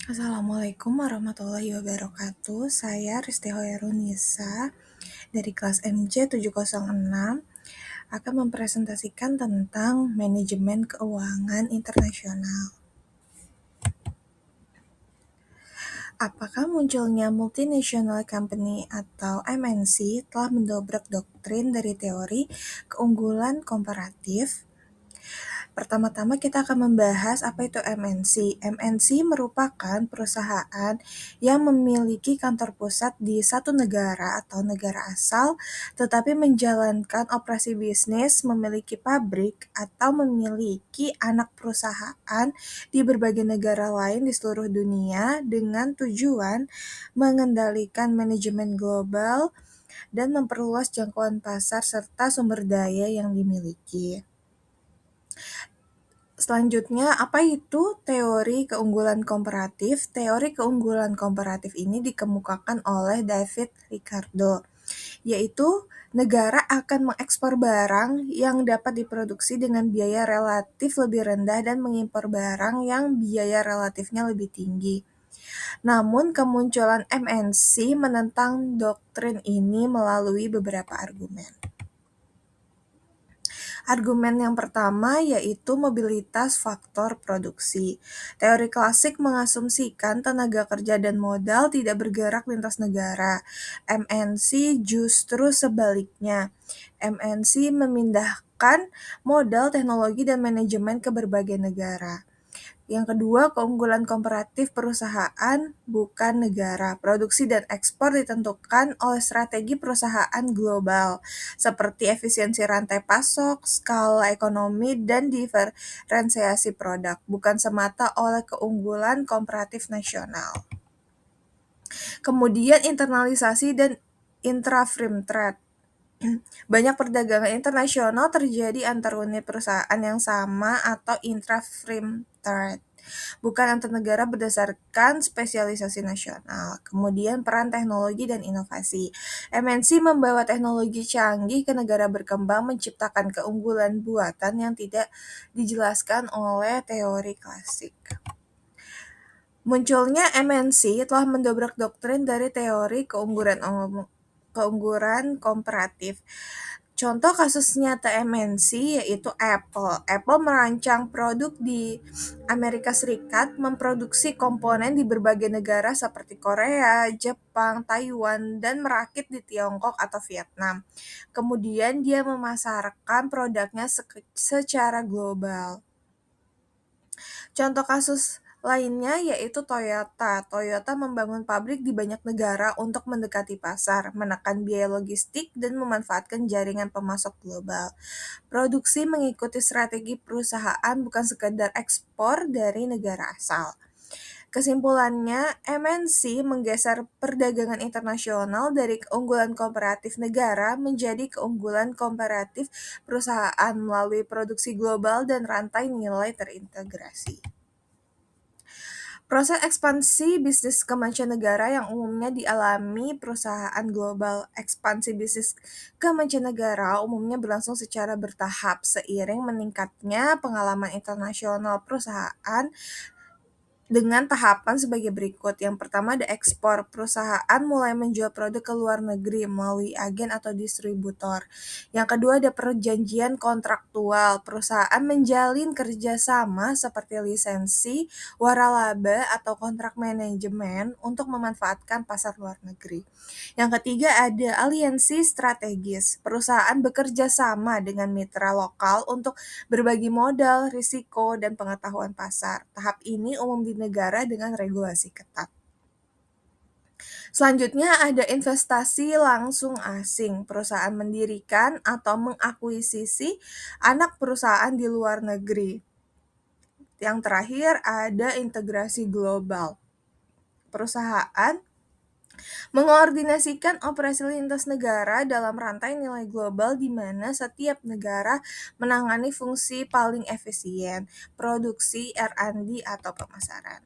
Assalamualaikum warahmatullahi wabarakatuh. Saya Risti Hoerunisa dari kelas MC 706 akan mempresentasikan tentang manajemen keuangan internasional. Apakah munculnya multinational company atau MNC telah mendobrak doktrin dari teori keunggulan komparatif? Pertama-tama kita akan membahas apa itu MNC. MNC merupakan perusahaan yang memiliki kantor pusat di satu negara atau negara asal, tetapi menjalankan operasi bisnis, memiliki pabrik, atau memiliki anak perusahaan di berbagai negara lain di seluruh dunia dengan tujuan mengendalikan manajemen global dan memperluas jangkauan pasar serta sumber daya yang dimiliki. Selanjutnya, apa itu teori keunggulan komparatif? Teori keunggulan komparatif ini dikemukakan oleh David Ricardo, yaitu negara akan mengekspor barang yang dapat diproduksi dengan biaya relatif lebih rendah dan mengimpor barang yang biaya relatifnya lebih tinggi. Namun, kemunculan MNC menentang doktrin ini melalui beberapa argumen. Argumen yang pertama yaitu mobilitas faktor produksi. Teori klasik mengasumsikan tenaga kerja dan modal tidak bergerak lintas negara. MNC justru sebaliknya. MNC memindahkan modal, teknologi, dan manajemen ke berbagai negara. Yang kedua, keunggulan komparatif perusahaan bukan negara. Produksi dan ekspor ditentukan oleh strategi perusahaan global, seperti efisiensi rantai pasok, skala ekonomi, dan diferensiasi produk, bukan semata oleh keunggulan komparatif nasional. Kemudian internalisasi dan intra-firm trade. Banyak perdagangan internasional terjadi antar unit perusahaan yang sama atau intra-firm trade, bukan antar negara berdasarkan spesialisasi nasional. Kemudian peran teknologi dan inovasi. MNC membawa teknologi canggih ke negara berkembang, menciptakan keunggulan buatan yang tidak dijelaskan oleh teori klasik. Munculnya MNC telah mendobrak doktrin dari teori keunggulan komparatif. Contoh kasus nyata MNC yaitu Apple. Apple merancang produk di Amerika Serikat, memproduksi komponen di berbagai negara seperti Korea, Jepang, Taiwan, dan merakit di Tiongkok atau Vietnam. Kemudian dia memasarkan produknya secara global. Contoh kasus lainnya yaitu Toyota. Toyota membangun pabrik di banyak negara untuk mendekati pasar, menekan biaya logistik, dan memanfaatkan jaringan pemasok global. Produksi mengikuti strategi perusahaan, bukan sekedar ekspor dari negara asal. Kesimpulannya, MNC menggeser perdagangan internasional dari keunggulan komparatif negara menjadi keunggulan komparatif perusahaan melalui produksi global dan rantai nilai terintegrasi. Proses ekspansi bisnis ke mancanegara yang umumnya dialami perusahaan global. Ekspansi bisnis ke mancanegara umumnya berlangsung secara bertahap seiring meningkatnya pengalaman internasional perusahaan dengan tahapan sebagai berikut. Yang pertama ada ekspor. Perusahaan mulai menjual produk ke luar negeri melalui agen atau distributor. Yang kedua ada perjanjian kontraktual. Perusahaan menjalin kerjasama seperti lisensi, waralaba, atau kontrak manajemen untuk memanfaatkan pasar luar negeri. Yang ketiga ada aliansi strategis. Perusahaan bekerja sama dengan mitra lokal untuk berbagi modal, risiko, dan pengetahuan pasar. Tahap ini umum di negara dengan regulasi ketat. Selanjutnya ada investasi langsung asing. Perusahaan mendirikan atau mengakuisisi anak perusahaan di luar negeri. Yang terakhir ada integrasi global. Perusahaan mengoordinasikan operasi lintas negara dalam rantai nilai global di mana setiap negara menangani fungsi paling efisien, produksi, R&D, atau pemasaran.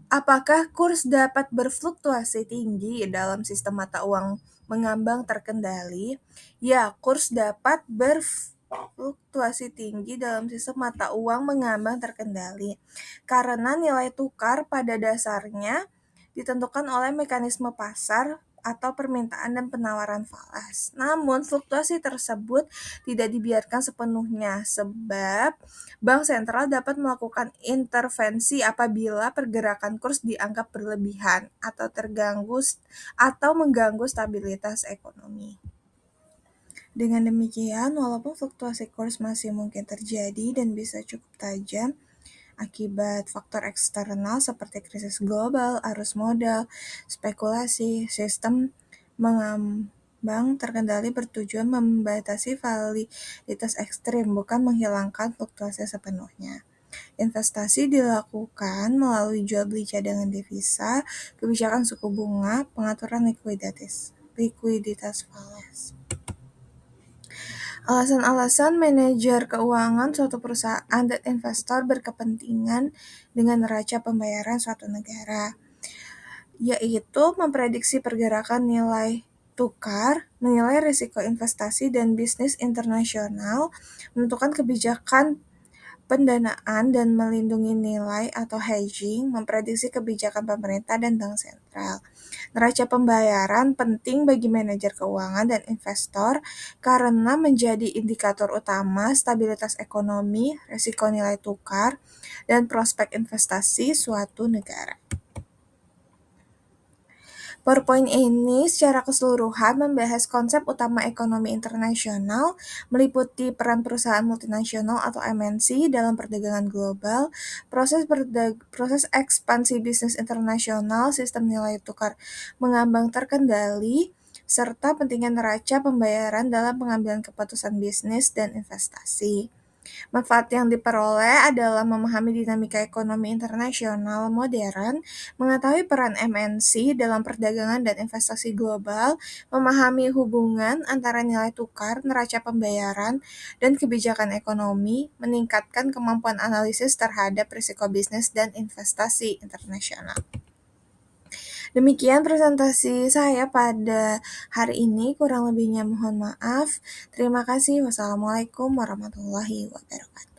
Apakah kurs dapat berfluktuasi tinggi dalam sistem mata uang mengambang terkendali? Ya, kurs dapat Fluktuasi tinggi dalam sistem mata uang mengambang terkendali karena nilai tukar pada dasarnya ditentukan oleh mekanisme pasar atau permintaan dan penawaran falas. Namun, fluktuasi tersebut tidak dibiarkan sepenuhnya sebab bank sentral dapat melakukan intervensi apabila pergerakan kurs dianggap berlebihan atau mengganggu stabilitas ekonomi. Dengan demikian, walaupun fluktuasi kurs masih mungkin terjadi dan bisa cukup tajam akibat faktor eksternal seperti krisis global, arus modal, spekulasi, sistem mengambang terkendali bertujuan membatasi volatilitas ekstrim, bukan menghilangkan fluktuasi sepenuhnya. Investasi dilakukan melalui jual beli cadangan devisa, kebijakan suku bunga, pengaturan likuiditas falas. Alasan-alasan manajer keuangan suatu perusahaan dan investor berkepentingan dengan neraca pembayaran suatu negara, yaitu memprediksi pergerakan nilai tukar, menilai risiko investasi dan bisnis internasional, menentukan kebijakan pendanaan dan melindungi nilai atau hedging, memprediksi kebijakan pemerintah dan bank sentral. Neraca pembayaran penting bagi manajer keuangan dan investor karena menjadi indikator utama stabilitas ekonomi, risiko nilai tukar, dan prospek investasi suatu negara. PowerPoint ini secara keseluruhan membahas konsep utama ekonomi internasional, meliputi peran perusahaan multinasional atau MNC dalam perdagangan global, proses ekspansi bisnis internasional, sistem nilai tukar mengambang terkendali, serta pentingnya neraca pembayaran dalam pengambilan keputusan bisnis dan investasi. Manfaat yang diperoleh adalah memahami dinamika ekonomi internasional modern, mengetahui peran MNC dalam perdagangan dan investasi global, memahami hubungan antara nilai tukar, neraca pembayaran, dan kebijakan ekonomi, meningkatkan kemampuan analisis terhadap risiko bisnis dan investasi internasional. Demikian presentasi saya pada hari ini, kurang lebihnya mohon maaf. Terima kasih. Wassalamualaikum warahmatullahi wabarakatuh.